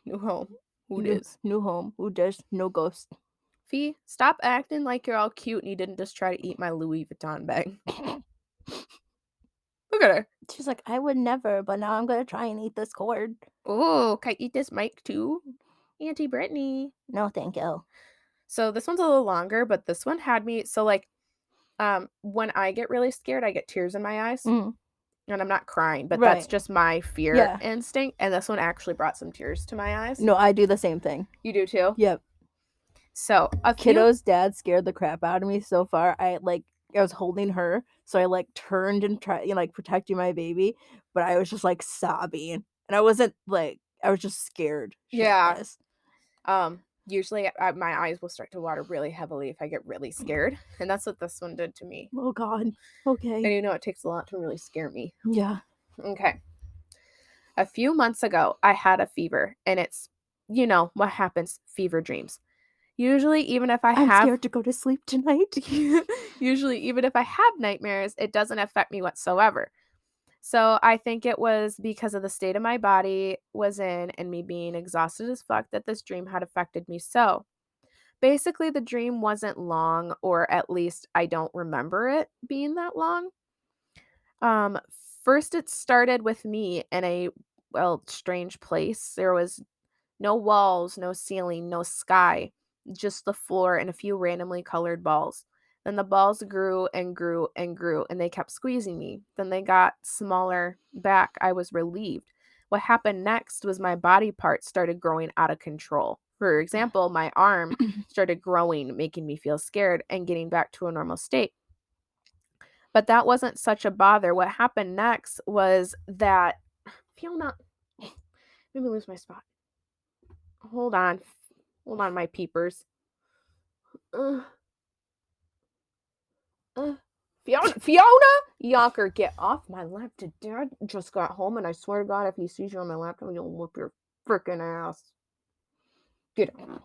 New home, who dis? New home, who dis? No ghost. Fee, stop acting like you're all cute and you didn't just try to eat my Louis Vuitton bag. Look at her. She's like, I would never, but now I'm going to try and eat this cord. Oh, can I eat this mic too? Auntie Brittany. No, thank you. So this one's a little longer, but this one had me. So like, when I get really scared, I get tears in my eyes. And I'm not crying, but that's just my fear instinct. And this one actually brought some tears to my eyes. No, I do the same thing. You do too? Yep. So Kiddo's dad scared the crap out of me so far. I was holding her, so I turned and tried, protecting my baby, but I was just sobbing, and I wasn't I was just scared. Yeah. usually my eyes will start to water really heavily if I get really scared. And that's what this one did to me. Oh, God. And Okay. you know, it takes a lot to really scare me. Yeah. Okay. A few months ago, I had a fever, and it's, you know, what happens, fever dreams. Usually, even if I'm scared to go to sleep tonight. Usually, even if I have nightmares, it doesn't affect me whatsoever. So I think it was because of the state of my body was in and me being exhausted as fuck that this dream had affected me so. Basically, the dream wasn't long, or at least I don't remember it being that long. Um, First it started with me in a, well, strange place. There was no walls, no ceiling, no sky, just the floor and a few randomly colored balls. Then the balls grew and grew and grew, and they kept squeezing me. Then they got smaller back. I was relieved. What happened next was my body parts started growing out of control. For example, my arm started growing, making me feel scared and getting back to a normal state. But that wasn't such a bother. What happened next was that Fiona, let me lose my spot. Hold on, my peepers. Fiona, Yonker, get off my lap. Dad just got home, and I swear to God, if he sees you on my laptop, he'll whoop your freaking ass. Get out.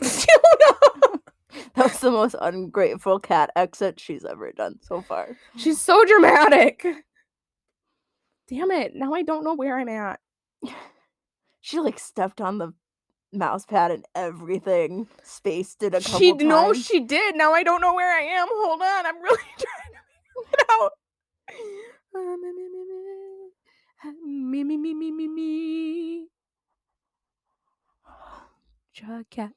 Fiona! That was the most ungrateful cat exit she's ever done so far. She's so dramatic. Damn it! Now I don't know where I'm at. She like stepped on the mouse pad and everything. Spaced it a couple times. No, she did. Now I don't know where I am. Hold on, I'm really trying to figure it out. Me. Drug cat,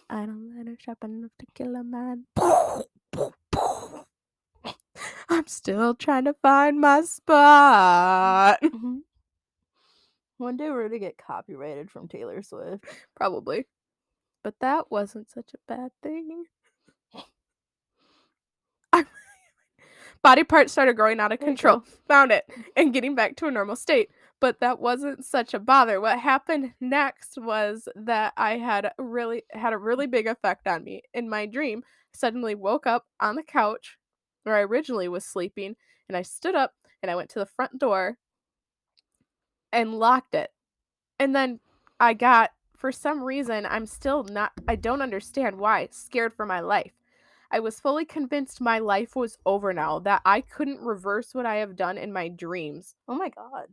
I don't let her sharp enough to kill a man. I'm still trying to find my spot. One day we're gonna get copyrighted from Taylor Swift. Probably. But that wasn't such a bad thing. Body parts started growing out of control. Found it. And getting back to a normal state. But that wasn't such a bother. What happened next was that I had a really big effect on me. In my dream, I suddenly woke up on the couch where I originally was sleeping, and I stood up and I went to the front door and locked it. And then I got, for some reason, I don't understand why, scared for my life. I was fully convinced my life was over now, that I couldn't reverse what I have done in my dreams. Oh my God.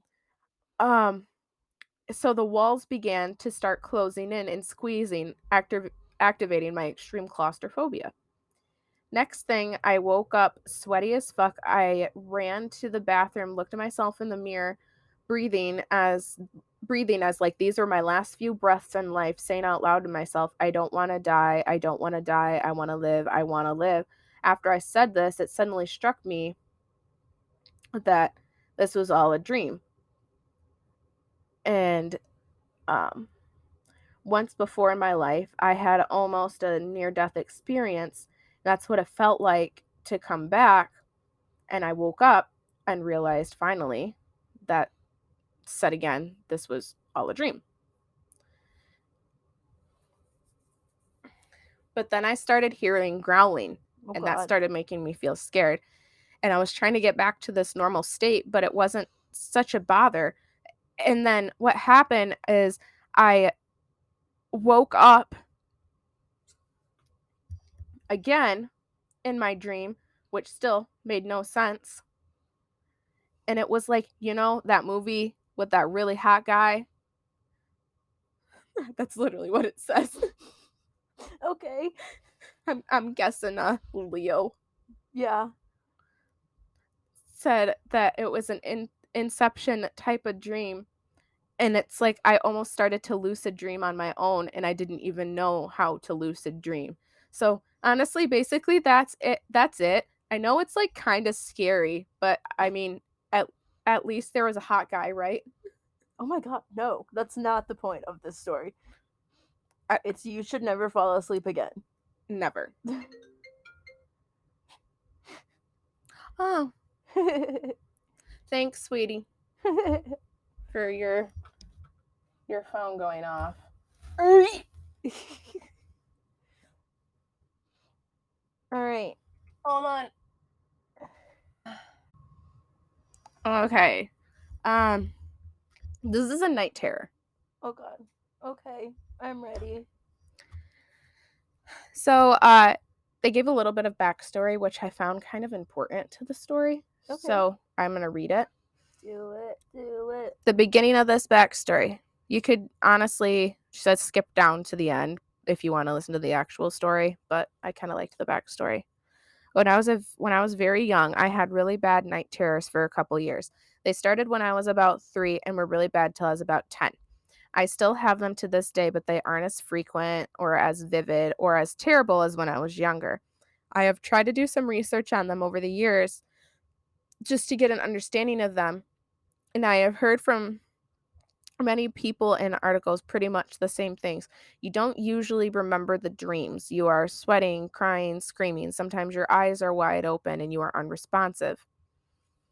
So the walls began to start closing in and squeezing, activating my extreme claustrophobia. Next thing, I woke up sweaty as fuck. I ran to the bathroom, looked at myself in the mirror, breathing as like these were my last few breaths in life, saying out loud to myself, I don't want to die. I don't want to die. I want to live. I want to live. After I said this, it suddenly struck me that this was all a dream. And once before in my life, I had almost a near-death experience. That's what it felt like to come back. And I woke up and realized finally that, said again, this was all a dream. But then I started hearing growling, and that started making me feel scared. And I was trying to get back to this normal state, but it wasn't such a bother. And then what happened is I woke up again in my dream, which still made no sense. And it was like, you know, that movie with that really hot guy? That's literally what it says. Okay. I'm guessing Leo. Yeah. Said that it was an Inception type of dream. And it's like I almost started to lucid dream on my own, and I didn't even know how to lucid dream. So honestly, basically, that's it. I know it's like kind of scary, but I mean, at least there was a hot guy, right? Oh my God, no, that's not the point of this story. It's you should never fall asleep again. Never. Oh. Thanks, sweetie, for your phone going off. All right. Hold on. Okay. This is a night terror. Oh God. Okay, I'm ready. So, they gave a little bit of backstory, which I found kind of important to the story. Okay. So, I'm going to read it. Do it. The beginning of this backstory. You could honestly just skip down to the end if you want to listen to the actual story, but I kind of liked the backstory. When I was very young, I had really bad night terrors for a couple years. They started when I was about 3 and were really bad till I was about 10. I still have them to this day, but they aren't as frequent or as vivid or as terrible as when I was younger. I have tried to do some research on them over the years just to get an understanding of them, and I have heard from many people in articles pretty much the same things. You don't usually remember the dreams. You are sweating, crying, screaming. Sometimes your eyes are wide open and you are unresponsive.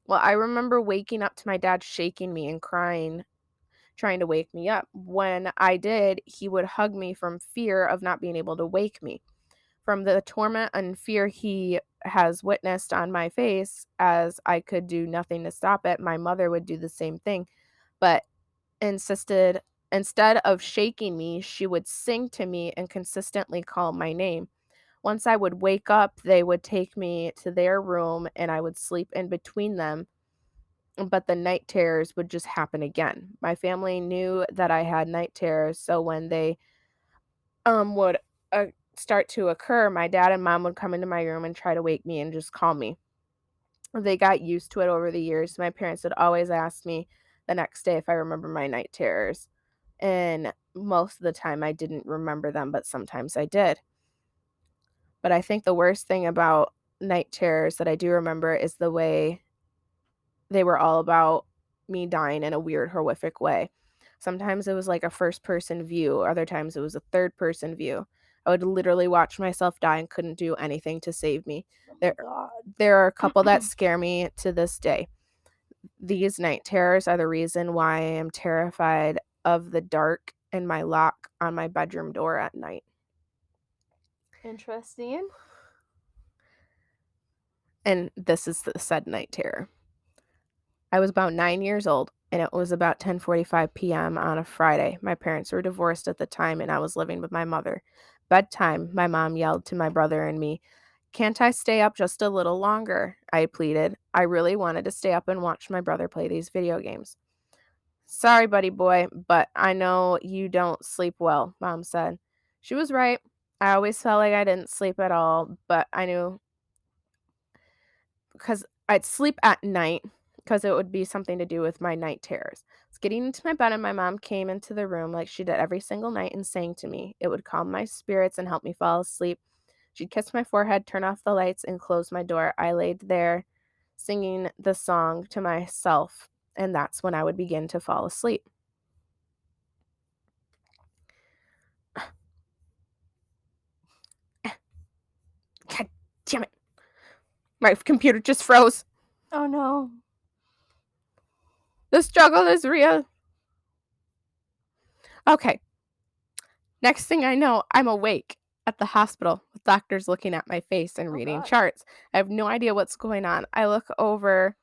Well, I remember waking up to my dad shaking me and crying, trying to wake me up. When I did, he would hug me from fear of not being able to wake me. From the torment and fear he has witnessed on my face, as I could do nothing to stop it, my mother would do the same thing, but instead of shaking me, she would sing to me and consistently call my name. Once I would wake up, they would take me to their room and I would sleep in between them, but the night terrors would just happen again. My family knew that I had night terrors, so when they would start to occur, my dad and mom would come into my room and try to wake me and just call me. They got used to it over the years. My parents would always ask me the next day if I remember my night terrors. And most of the time I didn't remember them, but sometimes I did. But I think the worst thing about night terrors that I do remember is the way they were all about me dying in a weird, horrific way. Sometimes it was like a first person view, other times it was a third person view. I would literally watch myself die and couldn't do anything to save me. There are a couple that scare me to this day. These night terrors are the reason why I am terrified of the dark and my lock on my bedroom door at night. Interesting. And this is the said night terror. I was about 9 years old, and it was about 10:45 p.m. on a Friday. My parents were divorced at the time, and I was living with my mother. Bedtime, my mom yelled to my brother and me, "Can't I stay up just a little longer?" I pleaded. I really wanted to stay up and watch my brother play these video games. "Sorry, buddy boy, but I know you don't sleep well," Mom said. She was right. I always felt like I didn't sleep at all, but I knew because I'd sleep at night because it would be something to do with my night terrors. I was getting into my bed and my mom came into the room like she did every single night and sang to me. It would calm my spirits and help me fall asleep. She'd kiss my forehead, turn off the lights, and close my door. I laid there singing the song to myself, and that's when I would begin to fall asleep. God damn it. My computer just froze. Oh no. The struggle is real. Okay. Next thing I know, I'm awake at the hospital with doctors looking at my face and reading God. charts. I have no idea what's going on. I look over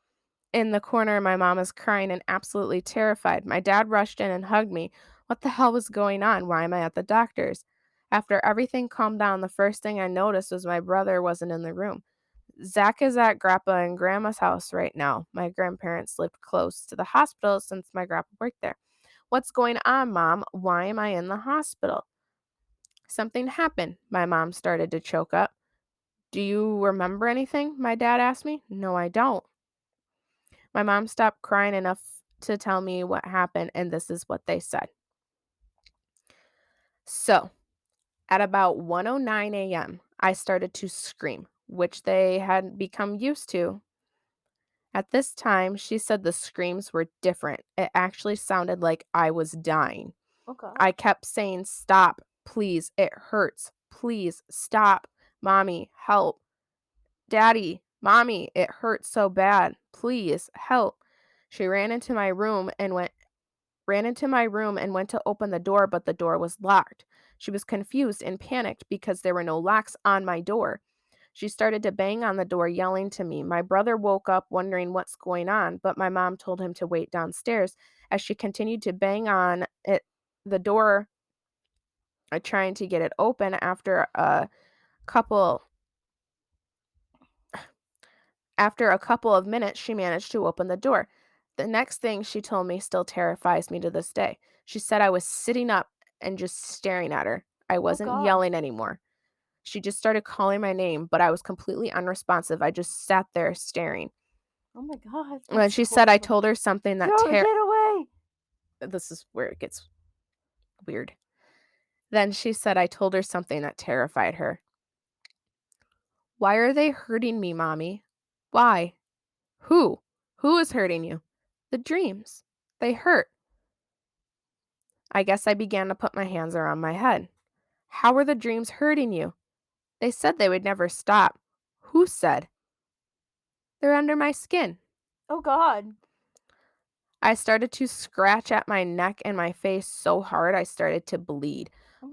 in the corner. My mom is crying and absolutely terrified. My dad rushed in and hugged me. What the hell was going on? Why am I at the doctor's? After everything calmed down, the first thing I noticed was my brother wasn't in the room. Zach is at Grandpa and Grandma's house right now. My grandparents lived close to the hospital since my grandpa worked there. What's going on, Mom? Why am I in the hospital? Something happened. My mom started to choke up. Do you remember anything? My dad asked me. No, I don't. My mom stopped crying enough to tell me what happened, and this is what they said. So, at about 1:09 a.m., I started to scream, which they had become used to. At this time, she said the screams were different. It actually sounded like I was dying. Okay. I kept saying, "Stop, please, it hurts. Please, stop. Mommy, help. Daddy, Mommy, it hurts so bad. Please, help." She ran into my room and went ran into my room and went to open the door, but the door was locked. She was confused and panicked because there were no locks on my door. She started to bang on the door, yelling to me. My brother woke up wondering what's going on, but my mom told him to wait downstairs. As she continued to bang on the door, trying to get it open, after a couple of minutes, she managed to open the door. The next thing she told me still terrifies me to this day. She said I was sitting up and just staring at her. I wasn't God. yelling anymore. She just started calling my name, but I was completely unresponsive. I just sat there staring. Oh my God. When she said I told her something that Tori, get away. This is where it gets weird. Then she said I told her something that terrified her. Why are they hurting me, Mommy? Why? Who? Who is hurting you? The dreams. They hurt. I guess I began to put my hands around my head. How were the dreams hurting you? They said they would never stop. Who said? They're under my skin. Oh God. I started to scratch at my neck and my face so hard I started to bleed. Oh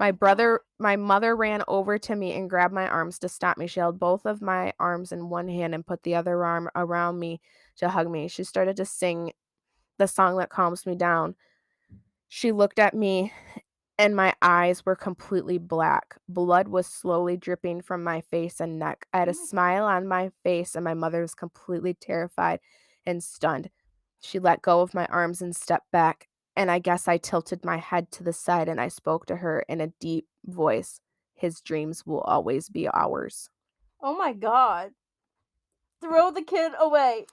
My mother ran over to me and grabbed my arms to stop me. She held both of my arms in one hand and put the other arm around me to hug me. She started to sing the song that calms me down. She looked at me and my eyes were completely black. Blood was slowly dripping from my face and neck. I had a smile on my face and my mother was completely terrified and stunned. She let go of my arms and stepped back, and I guess I tilted my head to the side and I spoke to her in a deep voice. His dreams will always be ours. Oh my God. Throw the kid away.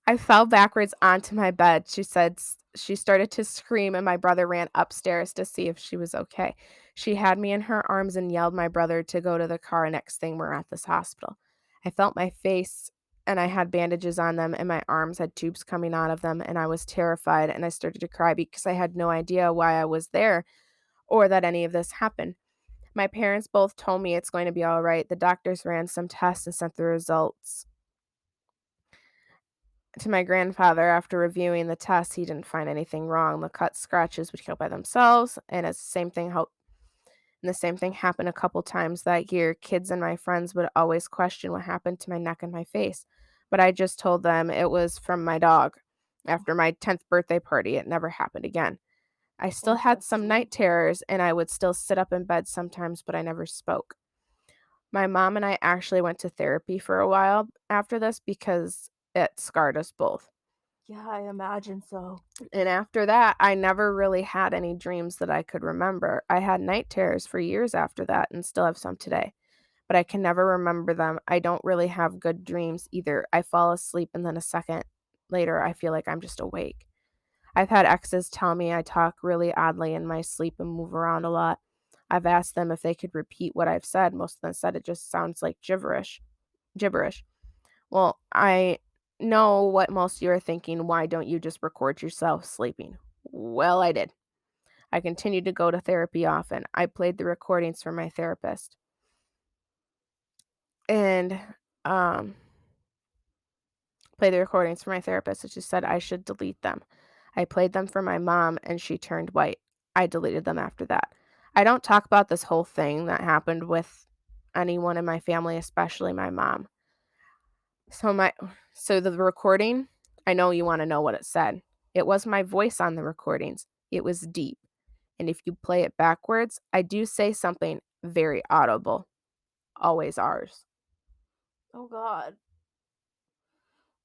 I fell backwards onto my bed. She said she started to scream, and my brother ran upstairs to see if she was okay. She had me in her arms and yelled my brother to go to the car. Next thing, we're at this hospital. I felt my face, and I had bandages on them, and my arms had tubes coming out of them, and I was terrified, and I started to cry because I had no idea why I was there or that any of this happened. My parents both told me it's going to be all right. The doctors ran some tests and sent the results to my grandfather. After reviewing the tests, he didn't find anything wrong. The cut scratches would heal by themselves, and the same thing happened a couple times that year. Kids and my friends would always question what happened to my neck and my face, but I just told them it was from my dog. After my 10th birthday party, it never happened again. I still had some night terrors, and I would still sit up in bed sometimes, but I never spoke. My mom and I actually went to therapy for a while after this because it scarred us both. Yeah, I imagine so. And after that, I never really had any dreams that I could remember. I had night terrors for years after that and still have some today, but I can never remember them. I don't really have good dreams either. I fall asleep and then a second later, I feel like I'm just awake. I've had exes tell me I talk really oddly in my sleep and move around a lot. I've asked them if they could repeat what I've said. Most of them said it just sounds like gibberish. Well, I know what most of you are thinking. Why don't you just record yourself sleeping? Well, I did. I continued to go to therapy often. I played the recordings for my therapist. And and she said I should delete them. I played them for my mom and she turned white. I deleted them after that. I don't talk about this whole thing that happened with anyone in my family, especially my mom. So the recording, I know you want to know what it said. It was my voice on the recordings. It was deep. And if you play it backwards, I do say something very audible. Always ours. Oh God.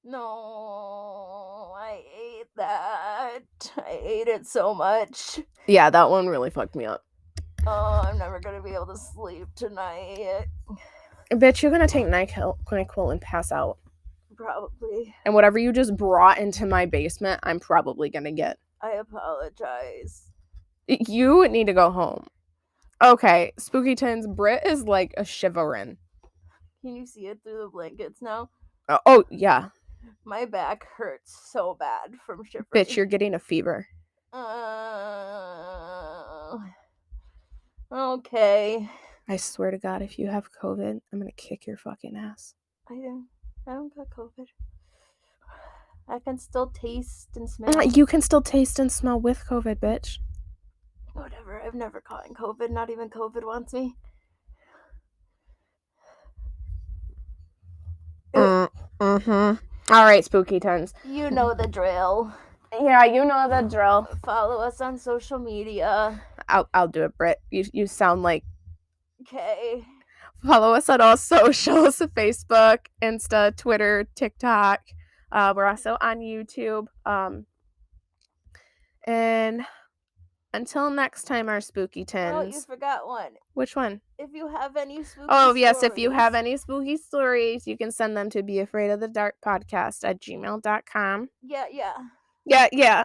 No, I ate that. I ate it so much. Yeah, that one really fucked me up. Oh, I'm never gonna be able to sleep tonight. Bitch, you're gonna take NyQuil and pass out. Probably. And whatever you just brought into my basement, I'm probably gonna get. I apologize. You need to go home. Okay, Spookytins, Britt is like a shivering. Can you see it through the blankets now? Oh, yeah. My back hurts so bad from shivering. Bitch, you're getting a fever. Okay. I swear to God, if you have COVID, I'm gonna kick your fucking ass. I don't got COVID. I can still taste and smell. You can still taste and smell with COVID, bitch. Whatever. I've never caught COVID. Not even COVID wants me. All right, Spookytins. You know the drill. Yeah, you know the drill. Follow us on social media. I'll do it, Britt. You sound like. Okay. Follow us on all socials: Facebook, Insta, Twitter, TikTok. We're also on YouTube. And until next time, our Spookytins. Oh, you forgot one. Which one? If you have any spooky yes, stories. if you have any spooky stories, you can send them to beafraidofthedarkpodcast@gmail.com. Yeah.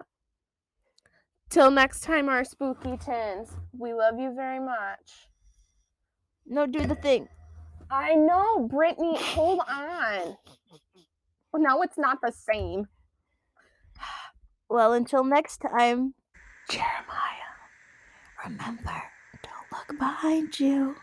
Till next time, our Spookytins. We love you very much. No, do the thing. I know, Brittany. Hold on. No, it's not the same. Well, until next time, Jeremiah. remember, don't look behind you.